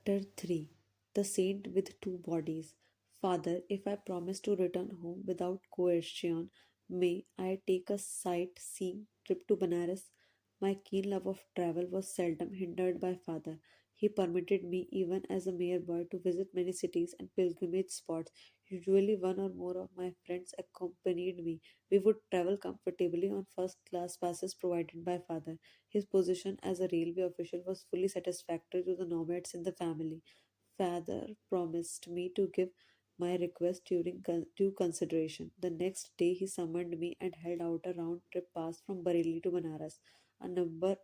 Chapter 3. The Saint with Two Bodies. Father, if I promise to return home without coercion, may I take a sightseeing trip to Banaras? My keen love of travel was seldom hindered by father. He permitted me, even as a mere boy, to visit many cities and pilgrimage spots. Usually, one or more of my friends accompanied me. We would travel comfortably on first class passes provided by father. His position as a railway official was fully satisfactory to the nomads in the family. Father promised me to give my request during due consideration. The next day, he summoned me and held out a round trip pass from Bareilly to Banaras, a number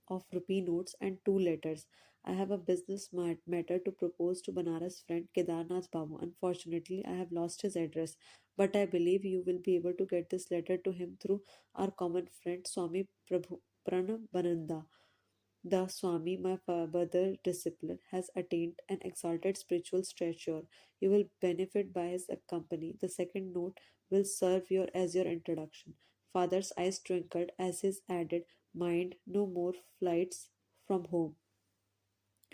of rupee notes and two letters. I have a business matter to propose to Banaras friend Kedarnath Babu. Unfortunately, I have lost his address, but I believe you will be able to get this letter to him through our common friend Swami Pranabananda. The Swami, my brother disciple, has attained an exalted spiritual stature. You will benefit by his company. The second note will serve as your introduction. Father's eyes twinkled as his added, "Mind, no more flights from home."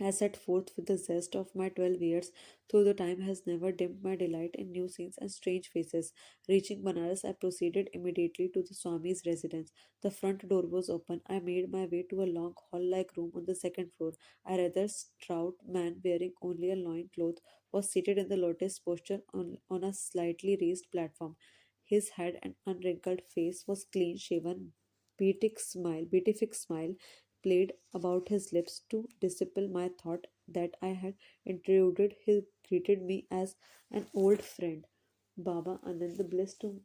I set forth with the zest of my 12 years, though the time has never dimmed my delight in new scenes and strange faces. Reaching Banaras, I proceeded immediately to the Swami's residence. The front door was open. I made my way to a long hall like room on the second floor. A rather stout man, wearing only a loin cloth, was seated in the lotus posture on a slightly raised platform. His head and unwrinkled face was clean shaven. Beatific smile played about his lips to dispel my thought that I had intruded. He greeted me as an old friend. Baba Anand, bliss to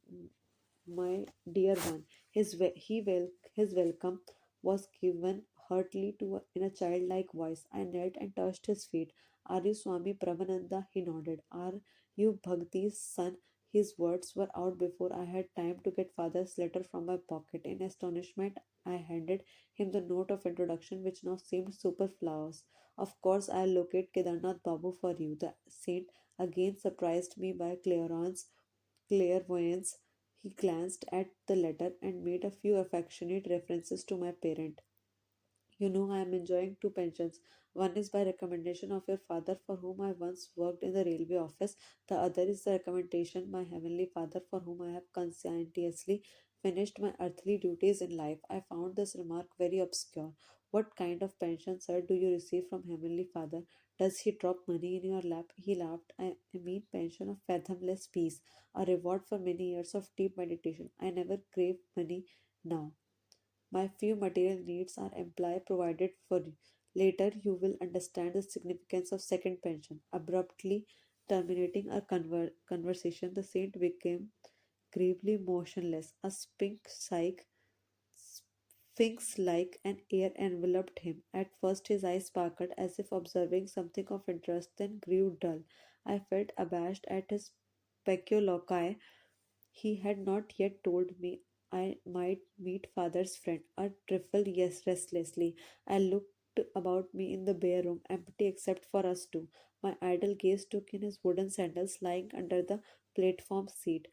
my dear one. His welcome was given heartily in a childlike voice. I knelt and touched his feet. "Are you Swami Prabhananda?" He nodded. "Are you Bhakti's son?" His words were out before I had time to get father's letter from my pocket. In astonishment, I handed him the note of introduction, which now seemed superfluous. "Of course, I'll locate Kedarnath Babu for you." The saint again surprised me by clairvoyance. He glanced at the letter and made a few affectionate references to my parent. "You know, I am enjoying two pensions. One is by recommendation of your father, for whom I once worked in the railway office. The other is the recommendation my heavenly father, for whom I have conscientiously finished my earthly duties in life." I found this remark very obscure. "What kind of pension, sir, do you receive from heavenly father? Does he drop money in your lap?" He laughed. "I mean pension of fathomless peace, a reward for many years of deep meditation. I never crave money now. My few material needs are amply provided for you. Later, you will understand the significance of second pension." Abruptly terminating our conversation, the saint became gravely motionless. A sphinx like an air enveloped him. At first, his eyes sparkled as if observing something of interest, then grew dull. I felt abashed at his peculiarity. He had not yet told me I might meet father's friend. A trifle, yes, restlessly. I looked about me in the bare room, empty except for us two. My idle gaze took in his wooden sandals lying under the platform seat.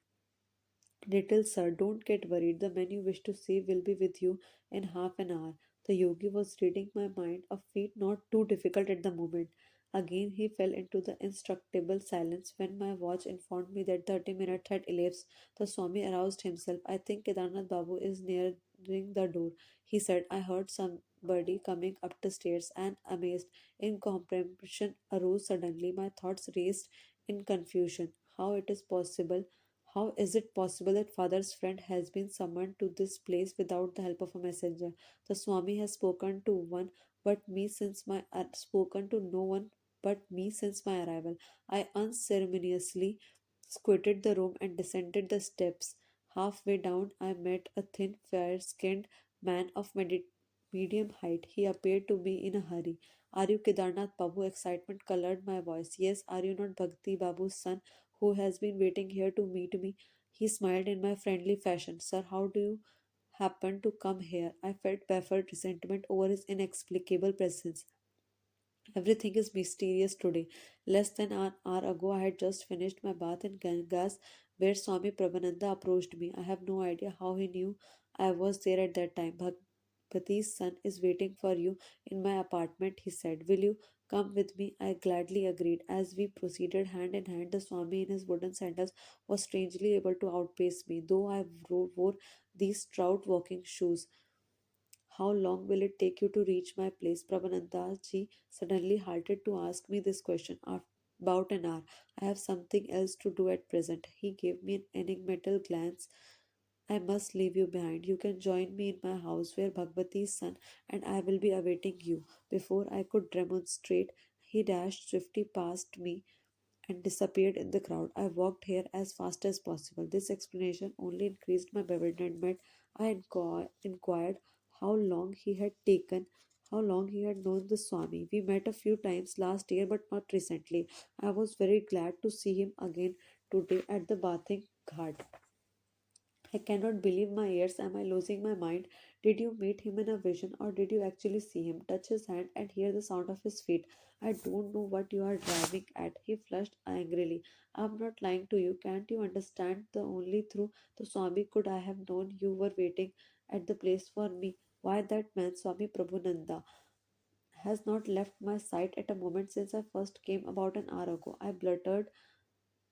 "Little sir, don't get worried. The man you wish to see will be with you in half an hour." The yogi was reading my mind, a feat not too difficult at the moment. Again he fell into the instructable silence. When my watch informed me that 30 minutes had elapsed, the Swami aroused himself. "I think Kedarnath Babu is nearing the door," he said. "I heard somebody coming up the stairs." And amazed incomprehension arose suddenly. My thoughts raced in confusion. How is it possible that father's friend has been summoned to this place without the help of a messenger? The Swami has spoken to no one but me since my arrival. I unceremoniously quitted the room and descended the steps. Halfway down, I met a thin, fair-skinned man of medium height. He appeared to be in a hurry. "Are you Kedarnath Babu?" Excitement colored my voice. "Yes, are you not Bhakti Babu's son, who has been waiting here to meet me?" He smiled in my friendly fashion. "Sir, how do you happen to come here?" I felt baffled resentment over his inexplicable presence. Everything is mysterious today. Less than an hour ago, I had just finished my bath in Gangas, where Swami Prabhananda approached me. I have no idea how he knew I was there at that time. "Bhagwati's son is waiting for you in my apartment," he said. "Will you Come with me, I gladly agreed. As we proceeded hand in hand, the Swami in his wooden sandals was strangely able to outpace me, though I wore these stout walking shoes. How long will it take you to reach my place? Prabhananda ji suddenly halted to ask me this question. About an hour. I have something else to do at present. He gave me an enigmatical glance. I must leave you behind. You can join me in my house where Bhagwati's son and I will be awaiting you. Before I could remonstrate, he dashed swiftly past me and disappeared in the crowd. I walked here as fast as possible. This explanation only increased my bewilderment. I inquired how long he had taken, how long he had known the Swami. We met a few times last year, but not recently. I was very glad to see him again today at the bathing ghat. I cannot believe my ears. Am I losing my mind? Did you meet him in a vision, or did you actually see him, touch his hand, and hear the sound of his feet? I don't know what you are driving at. He flushed angrily. I'm not lying to you. Can't you understand? The only through the Swami could I have known you were waiting at the place for me. Why, that man, Swami Prabhunanda, has not left my sight at a moment since I first came about an hour ago. I blurted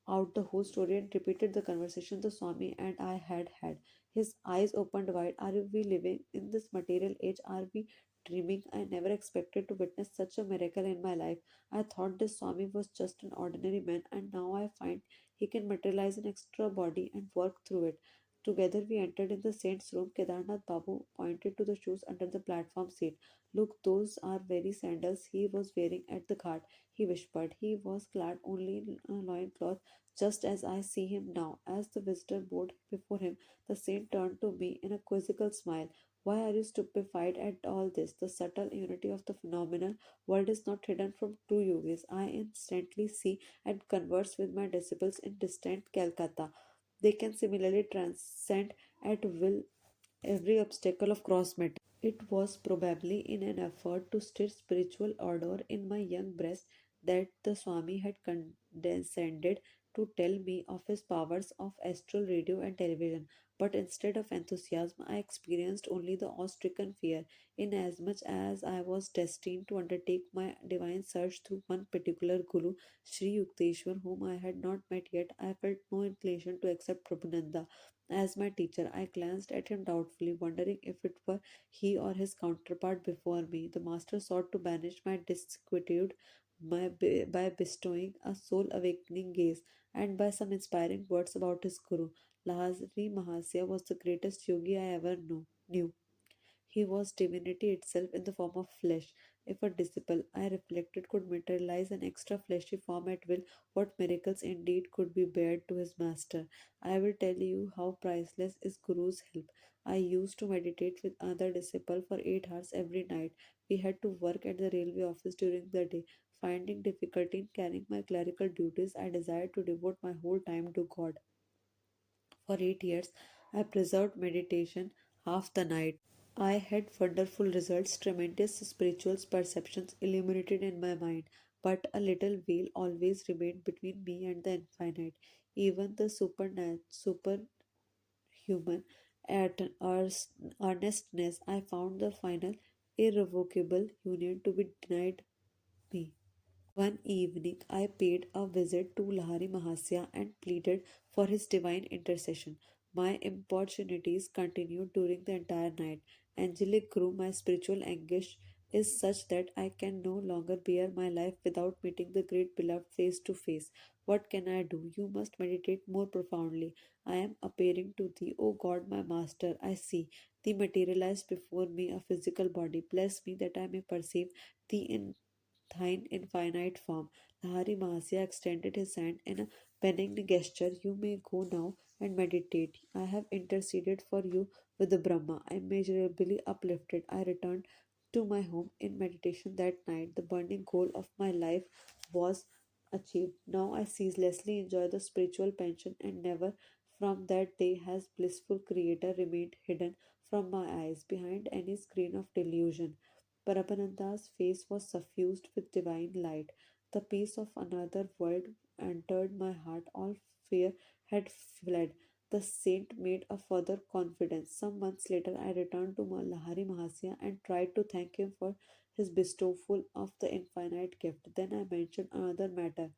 out the whole story and repeated the conversation the Swami and I had had. His eyes opened wide. Are we living in this material age? Are we dreaming? I never expected to witness such a miracle in my life. I thought this Swami was just an ordinary man, and now I find he can materialize an extra body and work through it. Together we entered in the saint's room. Kedarnath Babu pointed to the shoes under the platform seat. Look, those are very sandals he was wearing at the ghat, he whispered. He was clad only in a loincloth, just as I see him now. As the visitor bowed before him, the saint turned to me in a quizzical smile. Why are you stupefied at all this? The subtle unity of the phenomenal world is not hidden from true yogis. I instantly see and converse with my disciples in distant Calcutta. They can similarly transcend at will every obstacle of cross matter. It was probably in an effort to stir spiritual ardor in my young breast that the Swami had condescended to tell me of his powers of astral radio and television. But instead of enthusiasm, I experienced only the awe-stricken fear, inasmuch as I was destined to undertake my divine search through one particular Guru, Sri Yukteswar, whom I had not met yet. I felt no inclination to accept Prabhupada as my teacher. I glanced at him doubtfully, wondering if it were he or his counterpart before me. The master sought to banish my disquietude by bestowing a soul awakening gaze and by some inspiring words about his guru. Lahari Mahasya was the greatest yogi I ever knew. He was divinity itself in the form of flesh. If a disciple, I reflected, could materialize an extra fleshy form at will, what miracles indeed could be bared to his master? I will tell you how priceless is Guru's help. I used to meditate with another disciple for 8 hours every night. We had to work at the railway office during the day. Finding difficulty in carrying my clerical duties, I desired to devote my whole time to God. For 8 years, I preserved meditation half the night. I had wonderful results, tremendous spiritual perceptions illuminated in my mind, but a little veil always remained between me and the infinite. Even the superhuman at earnestness, I found the final irrevocable union to be denied me. One evening, I paid a visit to Lahari Mahasya and pleaded for his divine intercession. My importunities continued during the entire night. Angelic grew, my spiritual anguish is such that I can no longer bear my life without meeting the great beloved face to face. What can I do? You must meditate more profoundly. I am appearing to thee, O God, my master. I see thee materialized before me, a physical body. Bless me that I may perceive thee in thine infinite form. Lahari Mahasya extended his hand in a benign gesture. You may go now and meditate. I have interceded for you with the Brahma. Immeasurably uplifted, I returned to my home in meditation that night. The burning goal of my life was achieved. Now I ceaselessly enjoy the spiritual pension, and never from that day has blissful Creator remained hidden from my eyes behind any screen of delusion. Parabananda's face was suffused with divine light. The peace of another world entered my heart. All fear had fled. The saint made a further confidence. Some months later, I returned to Lahari Mahasya and tried to thank him for his bestowal of the infinite gift. Then I mentioned another matter.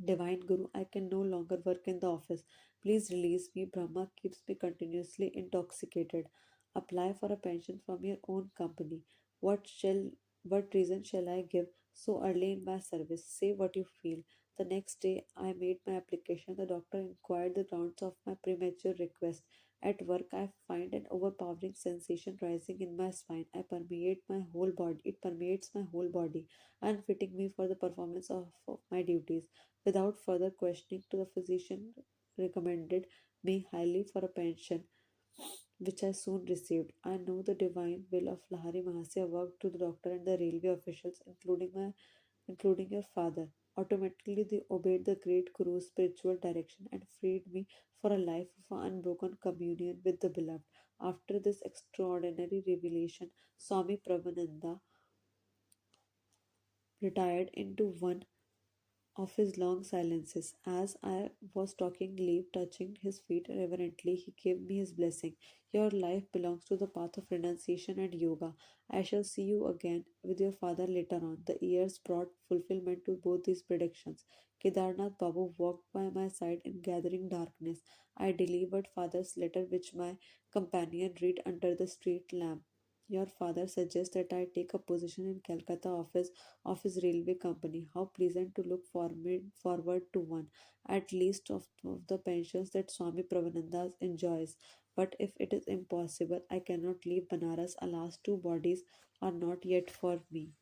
Divine Guru, I can no longer work in the office. Please release me. Brahma keeps me continuously intoxicated. Apply for a pension from your own company. What shall what reason shall I give so early in my service? Say what you feel. The next day I made my application. The doctor inquired the grounds of my premature request. At work I find an overpowering sensation rising in my spine. It permeates my whole body, unfitting me for the performance of my duties. Without further questioning to the physician recommended me highly for a pension, which I soon received. I know the divine will of Lahari Mahasya worked to the doctor and the railway officials, including your father. Automatically they obeyed the great Guru's spiritual direction and freed me for a life of unbroken communion with the beloved. After this extraordinary revelation, Swami Prabhananda retired into one of his long silences. As I was talking leave, touching his feet reverently, he gave me his blessing. Your life belongs to the path of renunciation and yoga. I shall see you again with your father later on. The years brought fulfillment to both these predictions. Kedarnath Babu walked by my side in gathering darkness. I delivered father's letter, which my companion read under the street lamp. Your father suggests that I take a position in Calcutta office of his railway company. How pleasant to look forward to one, at least of the pensions that Swami Pravananda enjoys. But if it is impossible, I cannot leave Banaras. Alas, two bodies are not yet for me.